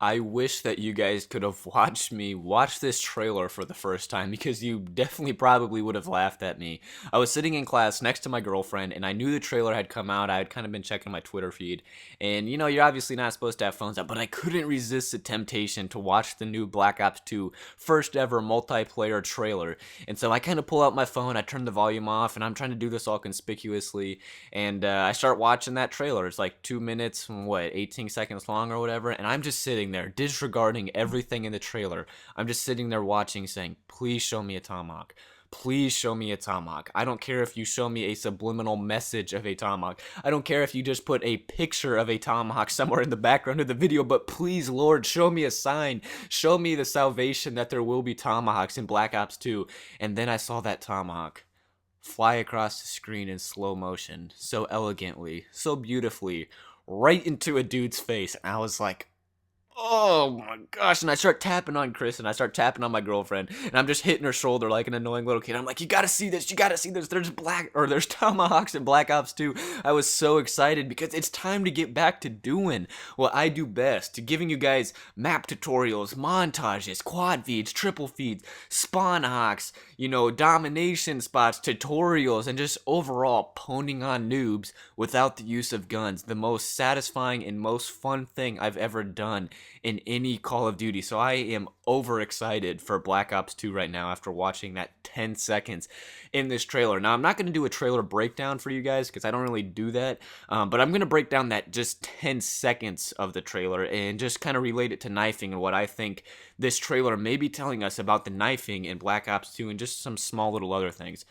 I wish that you guys could have watched me watch this trailer for the first time because you definitely probably would have laughed at me. I was sitting in class next to my girlfriend and I knew the trailer had come out. I had kind of been checking my Twitter feed. And you're obviously not supposed to have phones out, but I couldn't resist the temptation to watch the new Black Ops 2 first ever multiplayer trailer. And so I kind of pull out my phone, I turn the volume off, and I'm trying to do this all conspicuously. And I start watching that trailer. It's like 2 minutes, 18 seconds long or whatever. And I'm just sitting there disregarding everything in the trailer. I'm just sitting there watching, saying, please show me a Tomahawk. Please show me a Tomahawk. I don't care if you show me a subliminal message of a Tomahawk. I don't care if you just put a picture of a Tomahawk somewhere in the background of the video, but please, Lord, show me a sign. Show me the salvation that there will be Tomahawks in Black Ops 2. And then I saw that Tomahawk fly across the screen in slow motion, so elegantly, so beautifully, right into a dude's face. And I was like, oh my gosh. And I start tapping on Chris and I start tapping on my girlfriend and I'm just hitting her shoulder like an annoying little kid. I'm like, you gotta see this, you gotta see this. There's Tomahawks in Black Ops 2. I was so excited because it's time to get back to doing what I do best, to giving you guys map tutorials, montages, quad feeds, triple feeds, spawn hawks, domination spots, tutorials, and just overall poning on noobs without the use of guns. The most satisfying and most fun thing I've ever done in any Call of Duty. So I am overexcited for Black Ops 2 right now after watching that 10 seconds in this trailer. Now, I'm not going to do a trailer breakdown for you guys because I don't really do that, but I'm going to break down that just 10 seconds of the trailer and just kind of relate it to knifing and what I think this trailer may be telling us about the knifing in Black Ops 2 and just some small little other things.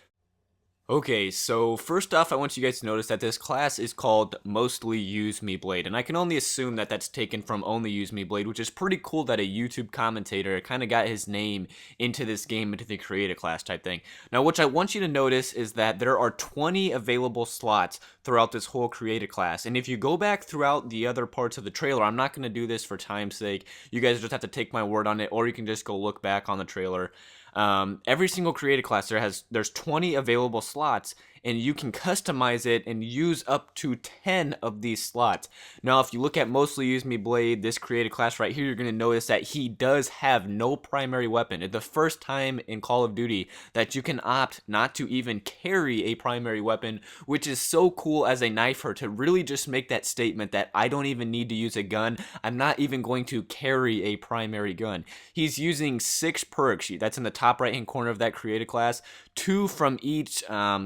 Okay, so first off, I want you guys to notice that this class is called Mostly Use Me Blade, and I can only assume that that's taken from Only Use Me Blade, which is pretty cool that a YouTube commentator kind of got his name into this game, into the creative class type thing. Now, what I want you to notice is that there are 20 available slots throughout this whole creative class, and if you go back throughout the other parts of the trailer, I'm not going to do this for time's sake, you guys just have to take my word on it, or you can just go look back on the trailer. Every single creative class there's 20 available slots, and you can customize it and use up to 10 of these slots. Now, if you look at Mostly Use Me Blade, this creative class right here, you're going to notice that he does have no primary weapon. It's the first time in Call of Duty that you can opt not to even carry a primary weapon, which is so cool as a knifer to really just make that statement that I don't even need to use a gun. I'm not even going to carry a primary gun. He's using 6 perks. That's in the top right hand corner of that creative class. 2 from each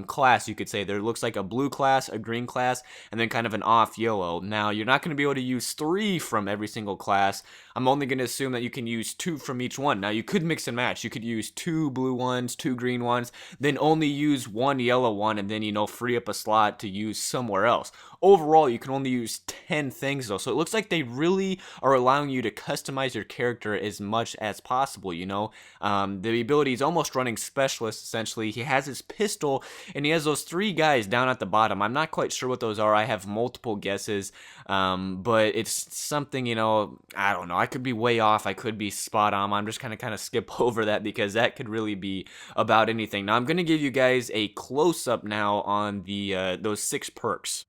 class, you could say. There looks like a blue class, a green class, and then kind of an off yellow. Now, you're not going to be able to use 3 from every single class. I'm only going to assume that you can use 2 from each one. Now, you could mix and match. You could use 2 blue ones, 2 green ones, then only use 1 yellow one, and then, free up a slot to use somewhere else. Overall, you can only use 10 things, though. So it looks like they really are allowing you to customize your character as much as possible, The ability is almost running specialist, essentially. He has his pistol, and he has those 3 guys down at the bottom. I'm not quite sure what those are. I have multiple guesses, but it's something, I don't know. I could be way off. I could be spot on. I'm just kind of skip over that because that could really be about anything. Now, I'm going to give you guys a close-up now on the those 6 perks.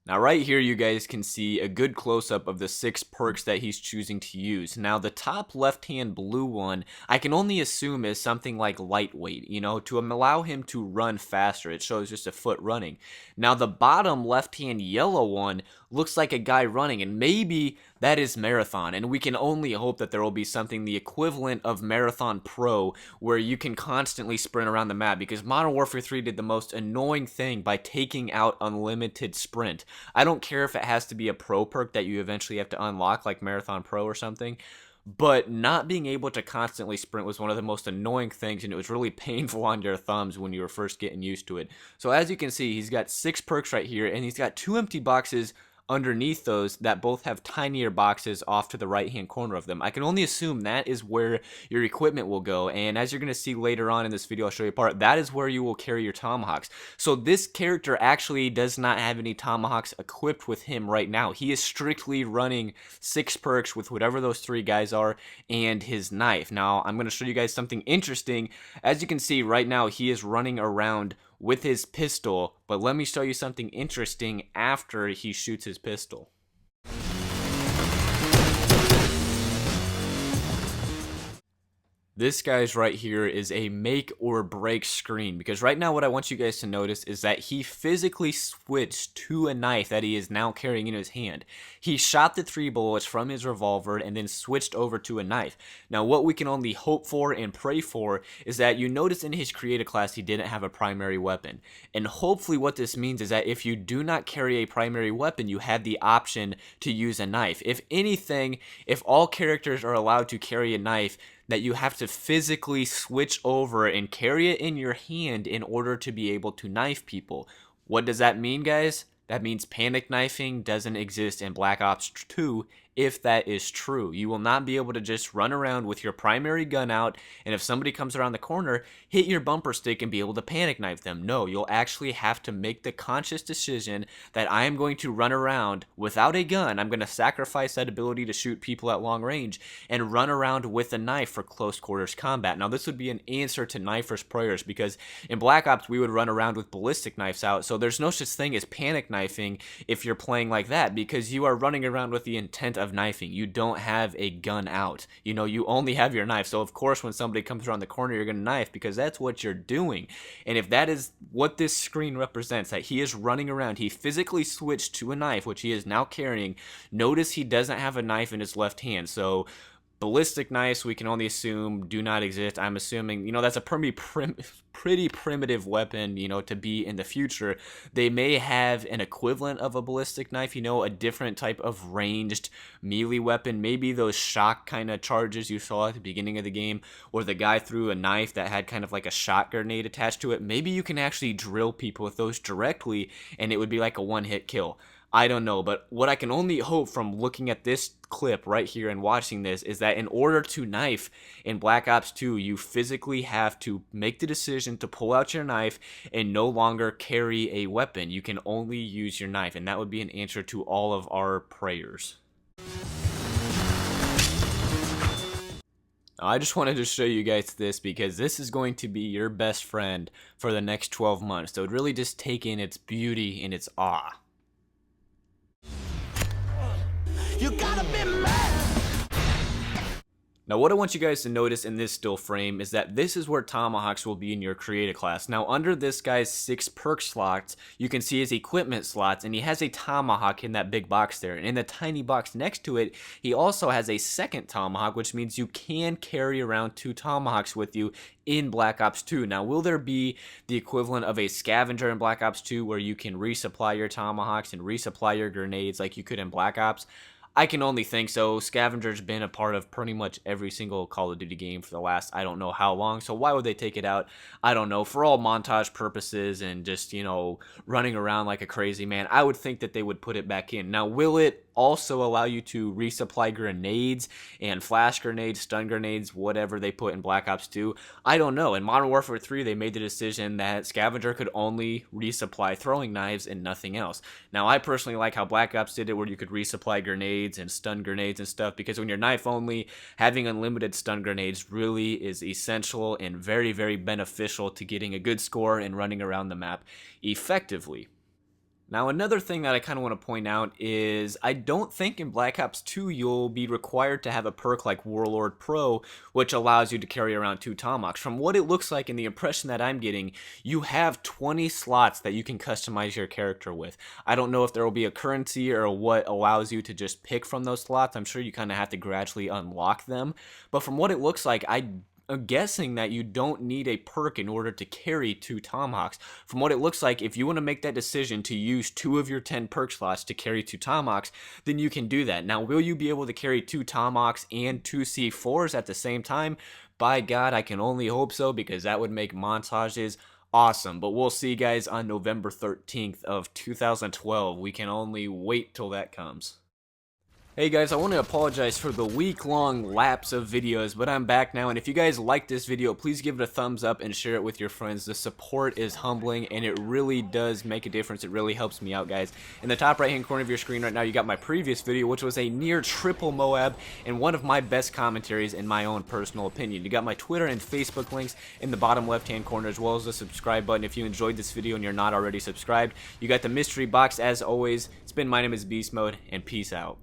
Now right here you guys can see a good close-up of the 6 perks that he's choosing to use. Now the top left-hand blue one I can only assume is something like lightweight, to allow him to run faster. It shows just a foot running. Now the bottom left-hand yellow one looks like a guy running, and maybe that is Marathon, and we can only hope that there will be something the equivalent of Marathon Pro where you can constantly sprint around the map, because Modern Warfare 3 did the most annoying thing by taking out unlimited sprint. I don't care if it has to be a pro perk that you eventually have to unlock like Marathon Pro or something, but not being able to constantly sprint was one of the most annoying things, and it was really painful on your thumbs when you were first getting used to it. So as you can see, he's got 6 perks right here, and he's got 2 empty boxes underneath those that both have tinier boxes off to the right hand corner of them. I can only assume that is where your equipment will go, and as you're going to see later on in this video, I'll show you a part, that is where you will carry your Tomahawks. So this character actually does not have any Tomahawks equipped with him right now. He is strictly running 6 perks with whatever those 3 guys are and his knife. Now I'm going to show you guys something interesting. As you can see right now, he is running around with his pistol, but let me show you something interesting after he shoots his pistol. This guy's right here is a make or break screen, because right now what I want you guys to notice is that he physically switched to a knife that he is now carrying in his hand. He shot the 3 bullets from his revolver and then switched over to a knife. Now what we can only hope for and pray for is that you notice in his creative class he didn't have a primary weapon. And hopefully what this means is that if you do not carry a primary weapon, you have the option to use a knife. If anything, if all characters are allowed to carry a knife, that you have to physically switch over and carry it in your hand in order to be able to knife people. What does that mean, guys? That means panic knifing doesn't exist in Black Ops 2 if that is true. You will not be able to just run around with your primary gun out, and if somebody comes around the corner, hit your bumper stick and be able to panic knife them. No, you'll actually have to make the conscious decision that I am going to run around without a gun. I'm going to sacrifice that ability to shoot people at long range and run around with a knife for close quarters combat. Now, this would be an answer to knifers' prayers, because in Black Ops, we would run around with ballistic knives out, so there's no such thing as panic knifing if you're playing like that, because you are running around with the intent of knifing. You don't have a gun out. You know, you only have your knife. So of course when somebody comes around the corner, you're going to knife, because that's what you're doing. And if that is what this screen represents, that he is running around, he physically switched to a knife, which he is now carrying. Notice he doesn't have a knife in his left hand. So ballistic knives, we can only assume, do not exist. I'm assuming, you know, that's a pretty primitive weapon, you know, to be in the future. They may have an equivalent of a ballistic knife, you know, a different type of ranged melee weapon. Maybe those shock kind of charges you saw at the beginning of the game, where the guy threw a knife that had kind of like a shot grenade attached to it. Maybe you can actually drill people with those directly, and it would be like a one-hit kill. I don't know, but what I can only hope from looking at this clip right here and watching this is that in order to knife in Black Ops 2, you physically have to make the decision to pull out your knife and no longer carry a weapon. You can only use your knife, and that would be an answer to all of our prayers. I just wanted to show you guys this, because this is going to be your best friend for the next 12 months. So really just take in its beauty and its awe. You gotta be mad. Now what I want you guys to notice in this still frame is that this is where Tomahawks will be in your creative class. Now under this guy's 6 perk slots, you can see his equipment slots, and he has a Tomahawk in that big box there. And in the tiny box next to it, he also has a second Tomahawk, which means you can carry around 2 Tomahawks with you in Black Ops 2. Now, will there be the equivalent of a scavenger in Black Ops 2 where you can resupply your Tomahawks and resupply your grenades like you could in Black Ops? I can only think so. Scavenger's been a part of pretty much every single Call of Duty game for the last I don't know how long, so why would they take it out? I don't know. For all montage purposes and just, you know, running around like a crazy man, I would think that they would put it back in. Now, will it also allow you to resupply grenades and flash grenades, stun grenades, whatever they put in Black Ops 2? I don't know. In Modern Warfare 3, they made the decision that Scavenger could only resupply throwing knives and nothing else. Now, I personally like how Black Ops did it, where you could resupply grenades and stun grenades and stuff, because when you're knife only, having unlimited stun grenades really is essential and very, very beneficial to getting a good score and running around the map effectively. Now, another thing that I kind of want to point out is I don't think in Black Ops 2 you'll be required to have a perk like Warlord Pro, which allows you to carry around 2 Tomahawks. From what it looks like and the impression that I'm getting, you have 20 slots that you can customize your character with. I don't know if there will be a currency or what allows you to just pick from those slots. I'm sure you kind of have to gradually unlock them. But from what it looks like, I'm guessing that you don't need a perk in order to carry 2 Tomahawks. From what it looks like, if you want to make that decision to use 2 of your 10 perk slots to carry 2 Tomahawks, then you can do that. Now, will you be able to carry 2 Tomahawks and 2 C4s at the same time? By God, I can only hope so, because that would make montages awesome. But we'll see, guys, on November 13th of 2012. We can only wait till that comes. Hey guys, I want to apologize for the week-long lapse of videos, but I'm back now, and if you guys like this video, please give it a thumbs up and share it with your friends. The support is humbling, and it really does make a difference. It really helps me out, guys. In the top right-hand corner of your screen right now, you got my previous video, which was a near triple Moab, and one of my best commentaries in my own personal opinion. You got my Twitter and Facebook links in the bottom left-hand corner, as well as the subscribe button if you enjoyed this video and you're not already subscribed. You got the mystery box, as always. It's been My Name is Beast Mode, and peace out.